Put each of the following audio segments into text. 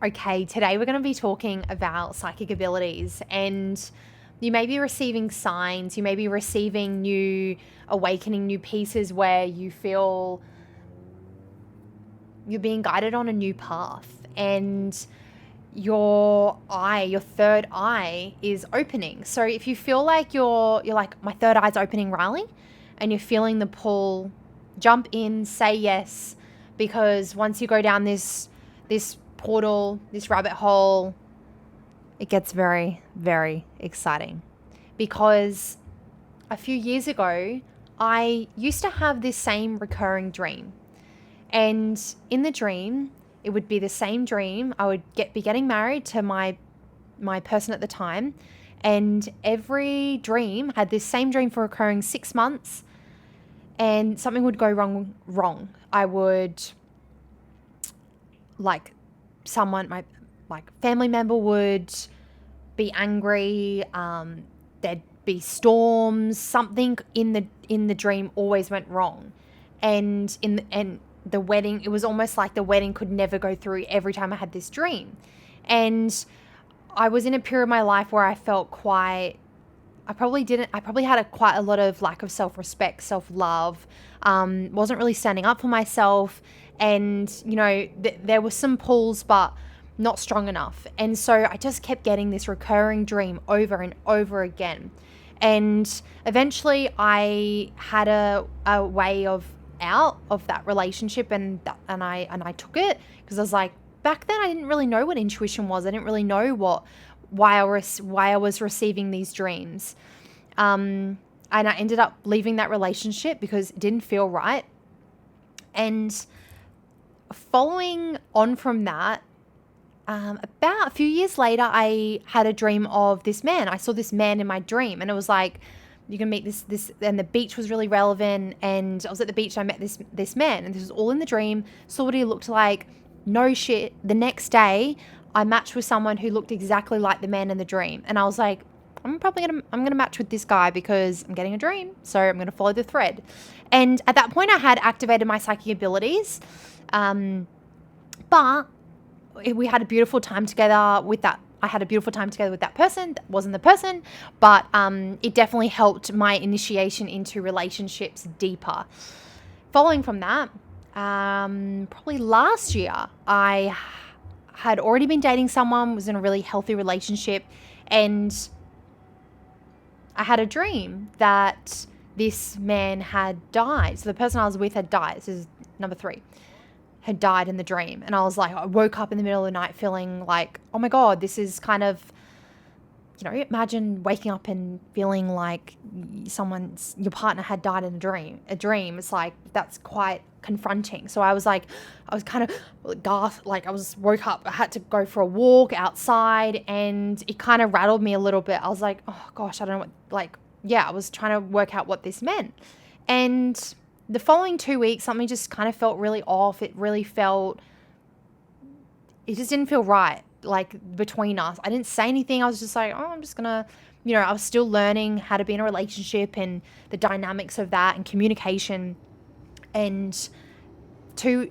Okay, today we're going to be talking about psychic abilities, and you may be receiving signs, you may be receiving new awakening, new pieces where you feel you're being guided on a new path, and your third eye is opening. So if you feel like you're like, my third eye's opening, Riley, and you're feeling the pull, jump in, say yes, because once you go down this portal, this rabbit hole, it gets very, very exciting. Because a few years ago, I used to have this same recurring dream. And in the dream, it would be the same dream. I would be getting married to my person at the time, and every dream had this same dream for recurring 6 months, and something would go wrong. I would, like, my family member would be angry. There'd be storms. Something in the dream always went wrong, and the wedding, it was almost like the wedding could never go through every time I had this dream. And I was in a period of my life where I felt I probably had quite a lot of lack of self-respect, self-love, wasn't really standing up for myself. And, there were some pulls, but not strong enough. And so I just kept getting this recurring dream over and over again. And eventually I had a way of out of that relationship, and I took it, because I was like, back then I didn't really know what intuition was. I didn't really know why I was receiving these dreams. And I ended up leaving that relationship because it didn't feel right. And following on from that, about a few years later, I had a dream of this man. I saw this man in my dream, and it was like, you can meet this, and the beach was really relevant. And I was at the beach, and I met this man, and this was all in the dream. Saw what he looked like. No shit. The next day, I matched with someone who looked exactly like the man in the dream, and I was like, I'm gonna match with this guy because I'm getting a dream, so I'm gonna follow the thread. And at that point, I had activated my psychic abilities, but we had a beautiful time together with that. I had a beautiful time together with that person. That wasn't the person, but it definitely helped my initiation into relationships deeper. Following from that, probably last year, I had already been dating someone, was in a really healthy relationship, and I had a dream that this man had died. So the person I was with had died. This is number 3. Had died in the dream. And I was like, I woke up in the middle of the night feeling like, oh my God, this is kind of, imagine waking up and feeling like your partner had died in a dream. It's like, that's quite confronting. So I was kind of woke up, I had to go for a walk outside, and it kind of rattled me a little bit. I was like, oh gosh, I don't know what, I was trying to work out what this meant. And the following 2 weeks, something just kind of felt really off. It just didn't feel right, between us. I didn't say anything. I was just like, oh, I'm just gonna, I was still learning how to be in a relationship and the dynamics of that and communication. And so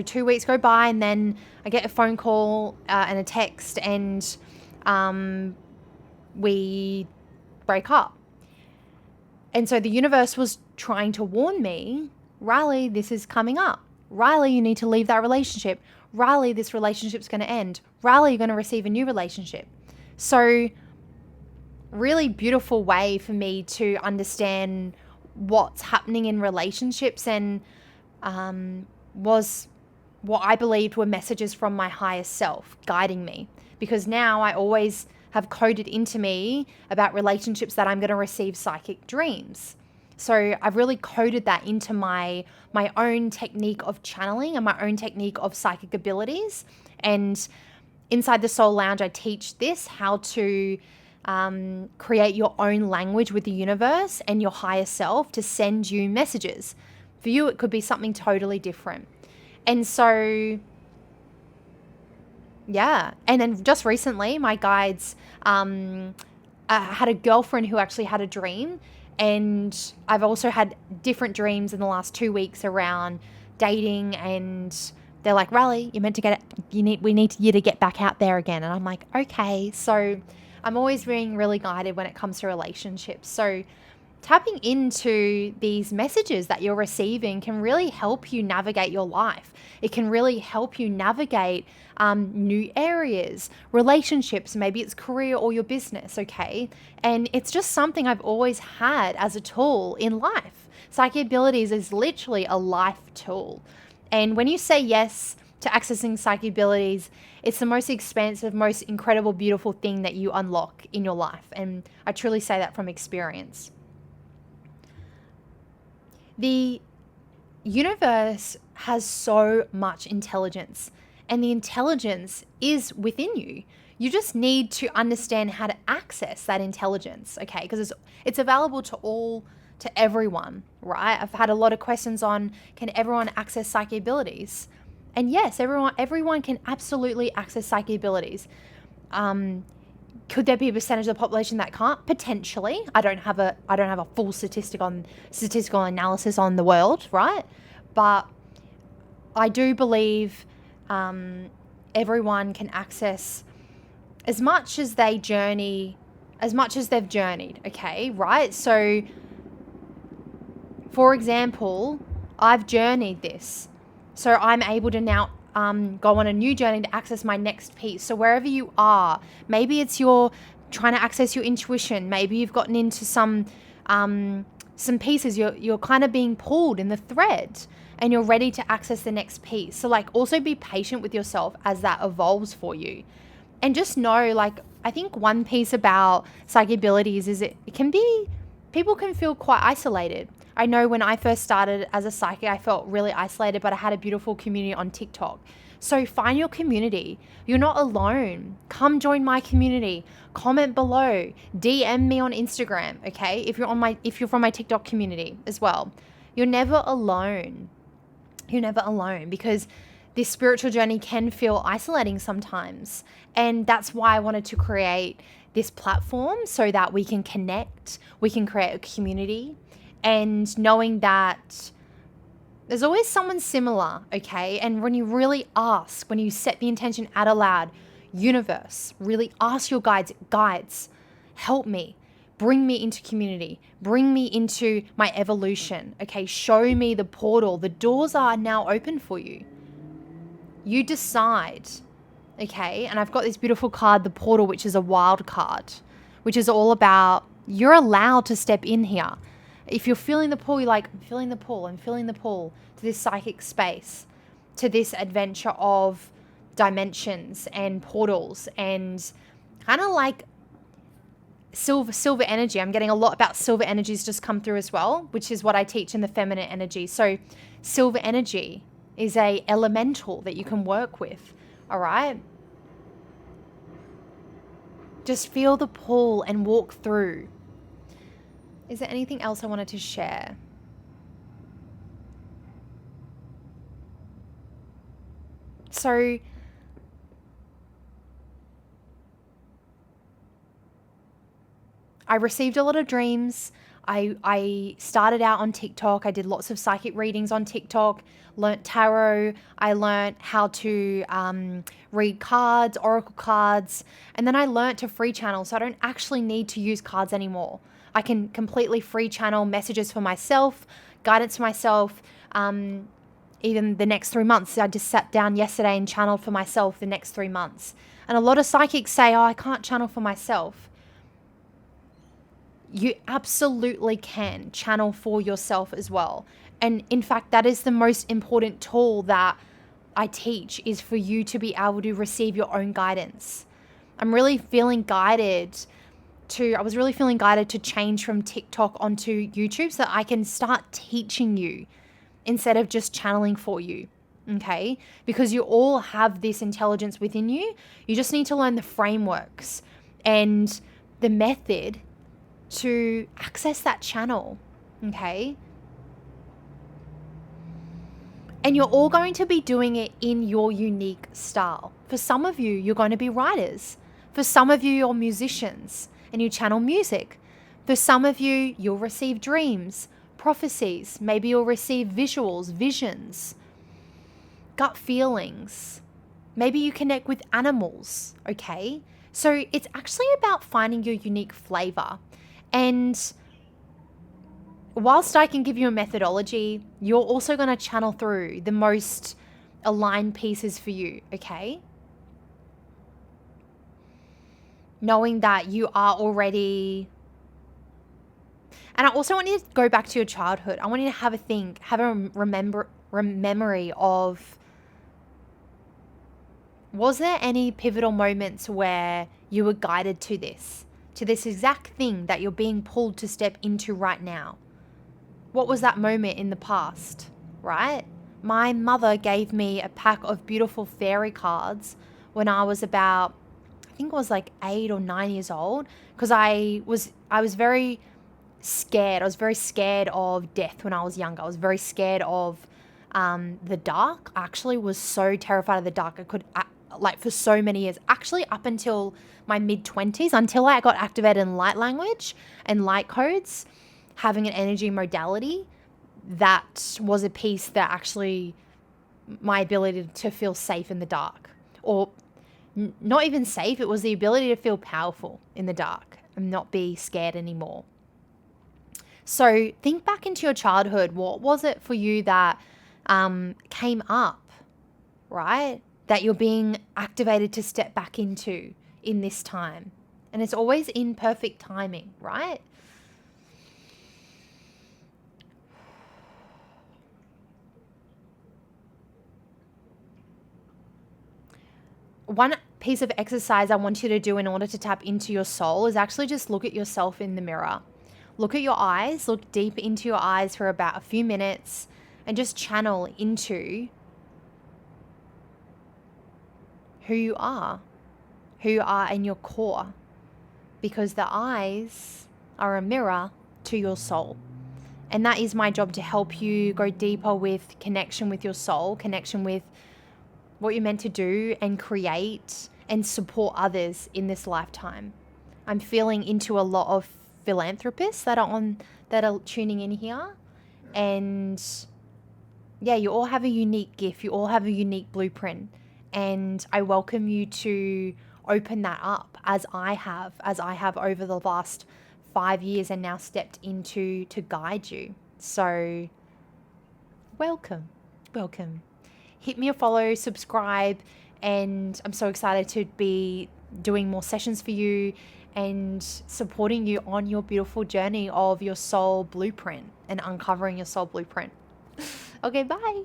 2 weeks go by, and then I get a phone call and a text, and we break up. And so the universe was trying to warn me, Riley, this is coming up. Riley, you need to leave that relationship. Riley, this relationship's going to end. Riley, you're going to receive a new relationship. So really beautiful way for me to understand what's happening in relationships, and was what I believed were messages from my higher self guiding me. Because now I always have coded into me about relationships that I'm going to receive psychic dreams. So I've really coded that into my own technique of channeling and my own technique of psychic abilities. And inside the Soul Lounge, I teach this, how to create your own language with the universe and your higher self to send you messages. For you, it could be something totally different. And so, yeah. And then just recently, my guides had a girlfriend who actually had a dream. And I've also had different dreams in the last 2 weeks around dating and They're like, Raleigh, you're meant to get it. We need you to get back out there again. And I'm like, okay. So I'm always being really guided when it comes to relationships. So tapping into these messages that you're receiving can really help you navigate your life. It can really help you navigate new areas, relationships, maybe it's career or your business, okay? And it's just something I've always had as a tool in life. Psychic abilities is literally a life tool. And when you say yes to accessing psychic abilities, it's the most expansive, most incredible, beautiful thing that you unlock in your life. And I truly say that from experience. The universe has so much intelligence, and the intelligence is within you. You just need to understand how to access that intelligence, okay? Because it's available to everyone, right? I've had a lot of questions on, can everyone access psychic abilities? And yes, everyone can absolutely access psychic abilities. Could there be a percentage of the population that can't? Potentially. I don't have a full statistical analysis on the world, right? But I do believe everyone can access as much as they've journeyed, okay, right? So, for example, I've journeyed this. So I'm able to now go on a new journey to access my next piece. So wherever you are, maybe it's you're trying to access your intuition. Maybe you've gotten into some pieces. You're kind of being pulled in the thread and you're ready to access the next piece. So like also be patient with yourself as that evolves for you. And just know, like, I think one piece about psychic abilities is people can feel quite isolated. I know when I first started as a psychic, I felt really isolated, but I had a beautiful community on TikTok. So find your community. You're not alone. Come join my community. Comment below. DM me on Instagram, okay? If you're from my TikTok community as well. You're never alone. You're never alone, because this spiritual journey can feel isolating sometimes. And that's why I wanted to create this platform, so that we can connect, we can create a community. And knowing that there's always someone similar, okay? And when you really ask, when you set the intention out aloud, universe, really ask your guides, help me, bring me into community, bring me into my evolution, okay? Show me the portal. The doors are now open for you. You decide, okay? And I've got this beautiful card, the portal, which is a wild card, which is all about you're allowed to step in here. If you're feeling the pull, you're like, I'm feeling the pull to this psychic space, to this adventure of dimensions and portals and kind of like silver energy. I'm getting a lot about silver energies just come through as well, which is what I teach in the feminine energy. So silver energy is a elemental that you can work with, all right? Just feel the pull and walk through. Is there anything else I wanted to share? So I received a lot of dreams. I started out on TikTok. I did lots of psychic readings on TikTok, learnt tarot. I learnt how to read cards, oracle cards. And then I learnt to free channel. So I don't actually need to use cards anymore. I can completely free channel messages for myself, guidance for myself. Even the next 3 months, I just sat down yesterday and channeled for myself the next 3 months. And a lot of psychics say, oh, I can't channel for myself. You absolutely can channel for yourself as well. And in fact, that is the most important tool that I teach, is for you to be able to receive your own guidance. I was really feeling guided to change from TikTok onto YouTube so that I can start teaching you instead of just channeling for you, okay? Because you all have this intelligence within you. You just need to learn the frameworks and the method to access that channel, okay? And you're all going to be doing it in your unique style. For some of you, you're going to be writers. For some of you, you're musicians and you channel music. For some of you, you'll receive dreams, prophecies. Maybe you'll receive visuals, visions. gut feelings. Maybe you connect with animals, okay? So it's actually about finding your unique flavor. And whilst I can give you a methodology, you're also going to channel through the most aligned pieces for you, okay? Knowing that you are already... And I also want you to go back to your childhood. I want you to have a think, have a memory of, was there any pivotal moments where you were guided to this exact thing that you're being pulled to step into right now? What was that moment in the past, right? My mother gave me a pack of beautiful fairy cards when I was about, I think it was like 8 or 9 years old, because I was very scared. I was very scared of death when I was younger. I was very scared of the dark. I actually was so terrified of the dark. I could, like, for so many years, actually up until my mid-20s, until I got activated in light language and light codes, having an energy modality, that was a piece that actually, my ability to feel safe in the dark, or not even safe, it was the ability to feel powerful in the dark and not be scared anymore. So think back into your childhood. What was it for you that came up, right? That you're being activated to step back into in this time. And it's always in perfect timing, right? One piece of exercise I want you to do in order to tap into your soul is actually just look at yourself in the mirror. Look at your eyes, look deep into your eyes for about a few minutes and just channel into who you are in your core. Because the eyes are a mirror to your soul. And that is my job, to help you go deeper with connection with your soul, connection with what you're meant to do and create and support others in this lifetime. I'm feeling into a lot of philanthropists that are tuning in here. And yeah, you all have a unique gift. You all have a unique blueprint. And I welcome you to open that up as I have over the last 5 years and now stepped into to guide you. So welcome. Hit me a follow, subscribe, and I'm so excited to be doing more sessions for you and supporting you on your beautiful journey of your soul blueprint and uncovering your soul blueprint. Okay, bye.